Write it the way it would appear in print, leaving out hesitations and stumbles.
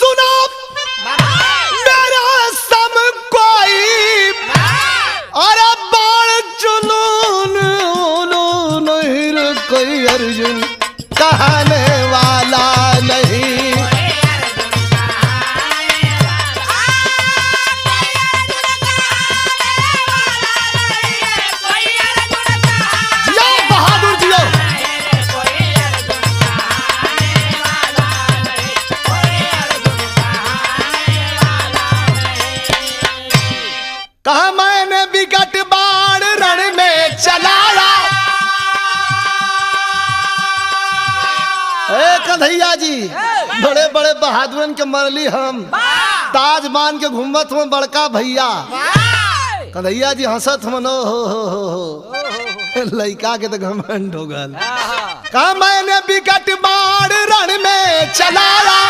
सुना मेरा सम कोई अरे बाण जुनून नहीं रे कोई अर्जुन कहने वाला नहीं। कहा मैंने विकट बाण रण में चलाया। ए कन्हैया जी बड़े बड़े बहादुरन के मरली हम ताज मान के घूमत हो बड़का भैया। कन्हैया जी हंसत हो नो हो लइका के तो घमंड हो गल। कहा मैंने विकट बाण रण में चलाया।